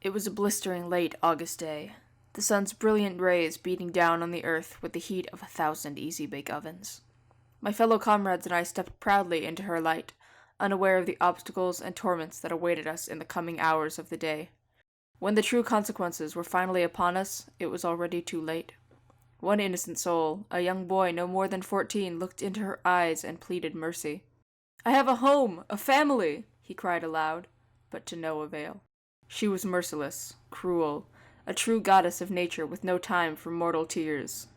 It was a blistering late August day, the sun's brilliant rays beating down on the earth with the heat of 1,000 easy-bake ovens. My fellow comrades and I stepped proudly into her light, unaware of the obstacles and torments that awaited us in the coming hours of the day. When the true consequences were finally upon us, it was already too late. One innocent soul, a young boy no more than 14, looked into her eyes and pleaded mercy. "I have a home, a family," he cried aloud, but to no avail. She was merciless, cruel, a true goddess of nature with no time for mortal tears.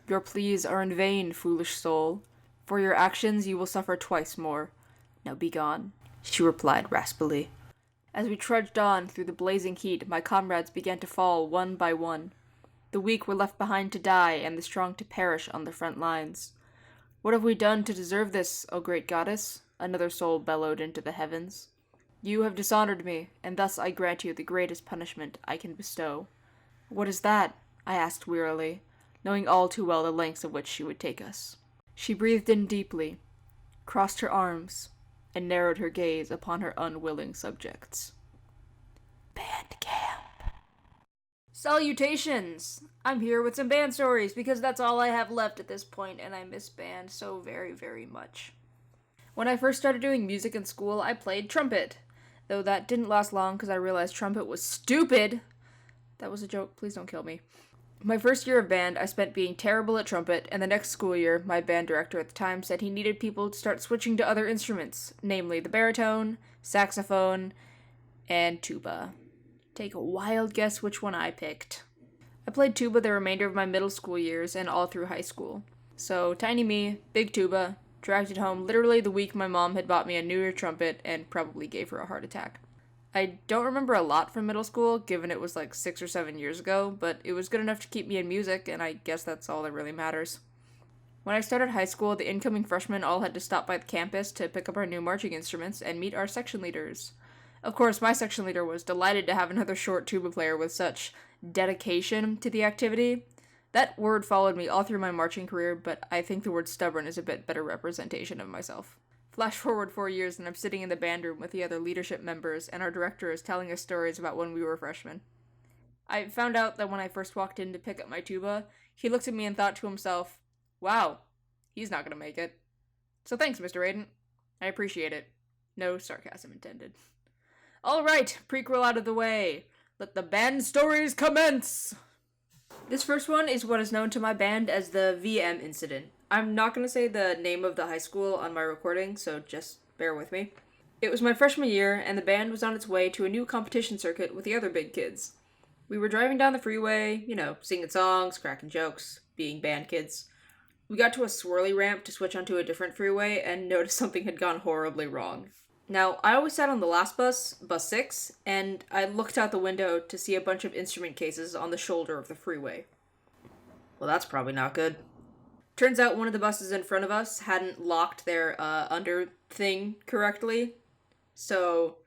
"Your pleas are in vain, foolish soul. For your actions you will suffer twice more. Now be gone," she replied raspily. As we trudged on through the blazing heat, my comrades began to fall one by one. The weak were left behind to die, and the strong to perish on the front lines. "What have we done to deserve this, O great goddess?" another soul bellowed into the heavens. "You have dishonored me, and thus I grant you the greatest punishment I can bestow." "What is that?" I asked wearily, knowing all too well the lengths of which she would take us. She breathed in deeply, crossed her arms, and narrowed her gaze upon her unwilling subjects. Band camp. Salutations! I'm here with some band stories because that's all I have left at this point, and I miss band so very, very much. When I first started doing music in school, I played trumpet, though that didn't last long because I realized trumpet was stupid. That was a joke, please don't kill me. My first year of band, I spent being terrible at trumpet, and the next school year, my band director at the time said he needed people to start switching to other instruments, namely the baritone, saxophone, and tuba. Take a wild guess which one I picked. I played tuba the remainder of my middle school years and all through high school. So, tiny me, big tuba, dragged it home literally the week my mom had bought me a New Year trumpet and probably gave her a heart attack. I don't remember a lot from middle school, given it was like 6 or 7 years ago, but it was good enough to keep me in music, and I guess that's all that really matters. When I started high school, the incoming freshmen all had to stop by the campus to pick up our new marching instruments and meet our section leaders. Of course, my section leader was delighted to have another short tuba player with such dedication to the activity. That word followed me all through my marching career, but I think the word stubborn is a bit better representation of myself. Flash forward 4 years and I'm sitting in the band room with the other leadership members, and our director is telling us stories about when we were freshmen. I found out that when I first walked in to pick up my tuba, he looked at me and thought to himself, "Wow, he's not gonna make it." So thanks, Mr. Aiden. I appreciate it. No sarcasm intended. Alright, prequel out of the way. Let the band stories commence! This first one is what is known to my band as the VM incident. I'm not going to say the name of the high school on my recording, so just bear with me. It was my freshman year, and the band was on its way to a new competition circuit with the other big kids. We were driving down the freeway, singing songs, cracking jokes, being band kids. We got to a swirly ramp to switch onto a different freeway and noticed something had gone horribly wrong. Now, I always sat on the last bus, bus 6, and I looked out the window to see a bunch of instrument cases on the shoulder of the freeway. Well, that's probably not good. Turns out one of the buses in front of us hadn't locked their under thing correctly, so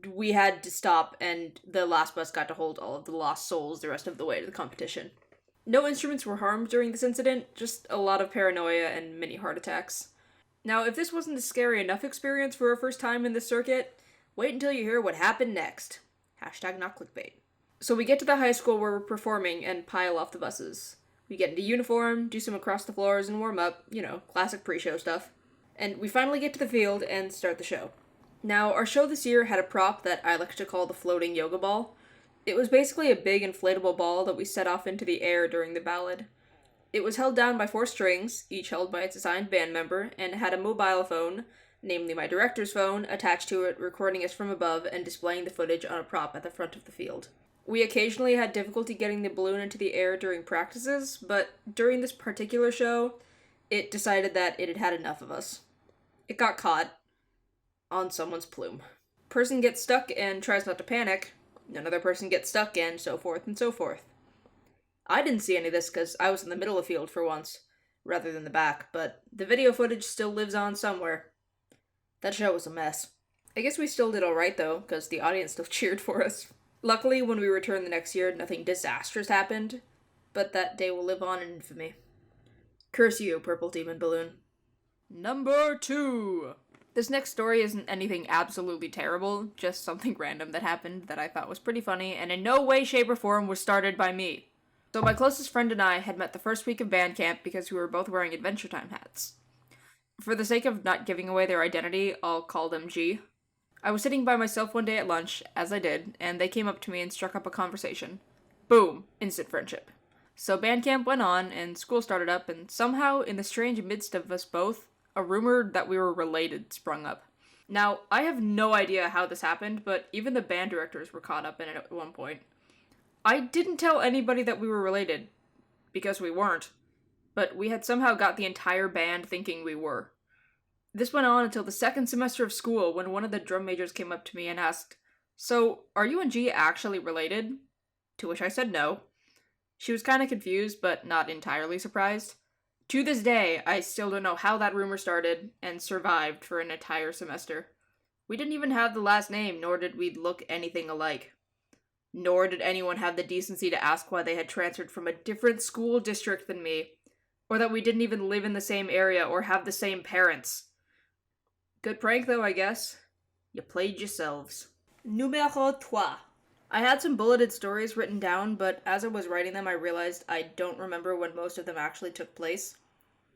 we had to stop, and the last bus got to hold all of the lost souls the rest of the way to the competition. No instruments were harmed during this incident, just a lot of paranoia and many heart attacks. Now, if this wasn't a scary enough experience for a first time in this circuit, wait until you hear what happened next. Hashtag not clickbait. So we get to the high school where we're performing and pile off the buses. We get into uniform, do some across the floors and warm up, classic pre-show stuff. And we finally get to the field and start the show. Now, our show this year had a prop that I like to call the floating yoga ball. It was basically a big inflatable ball that we set off into the air during the ballad. It was held down by 4 strings, each held by its assigned band member, and had a mobile phone, namely my director's phone, attached to it, recording us from above and displaying the footage on a prop at the front of the field. We occasionally had difficulty getting the balloon into the air during practices, but during this particular show, it decided that it had had enough of us. It got caught on someone's plume. Person gets stuck and tries not to panic, another person gets stuck, and so forth and so forth. I didn't see any of this because I was in the middle of the field for once, rather than the back, but the video footage still lives on somewhere. That show was a mess. I guess we still did alright though, because the audience still cheered for us. Luckily, when we returned the next year, nothing disastrous happened, but that day will live on in infamy. Curse you, purple demon balloon. Number 2. This next story isn't anything absolutely terrible, just something random that happened that I thought was pretty funny, and in no way, shape, or form was started by me. So my closest friend and I had met the first week of band camp because we were both wearing Adventure Time hats. For the sake of not giving away their identity, I'll call them G. I was sitting by myself one day at lunch, as I did, and they came up to me and struck up a conversation. Boom! Instant friendship. So band camp went on, and school started up, and somehow, in the strange midst of us both, a rumor that we were related sprung up. Now, I have no idea how this happened, but even the band directors were caught up in it at one point. I didn't tell anybody that we were related, because we weren't, but we had somehow got the entire band thinking we were. This went on until the second semester of school when one of the drum majors came up to me and asked, "So, are you and G actually related?" To which I said no. She was kind of confused, but not entirely surprised. To this day, I still don't know how that rumor started and survived for an entire semester. We didn't even have the last name, nor did we look anything alike. Nor did anyone have the decency to ask why they had transferred from a different school district than me, or that we didn't even live in the same area or have the same parents. Good prank though, I guess. You played yourselves. Numéro 3. I had some bulleted stories written down, but as I was writing them I realized I don't remember when most of them actually took place.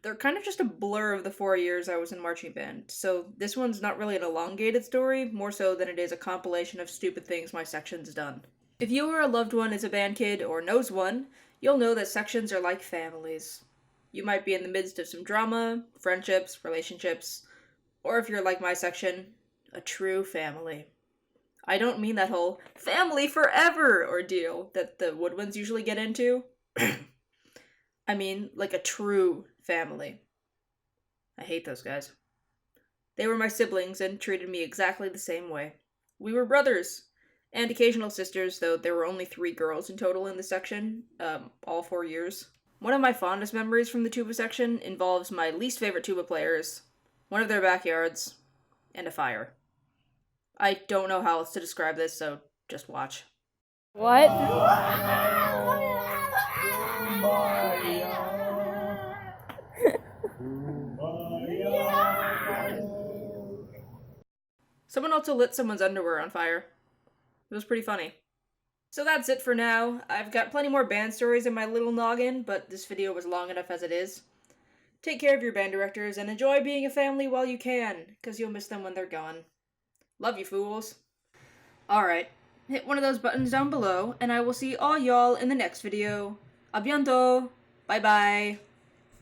They're kind of just a blur of the 4 years I was in marching band, so this one's not really an elongated story, more so than it is a compilation of stupid things my section's done. If you or a loved one is a band kid or knows one, you'll know that sections are like families. You might be in the midst of some drama, friendships, relationships, or if you're like my section, a true family. I don't mean that whole family forever ordeal that the woodwinds usually get into. I mean, like a true family. I hate those guys. They were my siblings and treated me exactly the same way. We were brothers, and occasional sisters, though there were only 3 girls in total in the section, all 4 years. One of my fondest memories from the tuba section involves my least favorite tuba players, one of their backyards, and a fire. I don't know how else to describe this, so just watch. What? Someone also lit someone's underwear on fire. It was pretty funny. So that's it for now. I've got plenty more band stories in my little noggin, but this video was long enough as it is. Take care of your band directors and enjoy being a family while you can, because you'll miss them when they're gone. Love you, fools. Alright, hit one of those buttons down below, and I will see all y'all in the next video. A bientôt! Bye bye!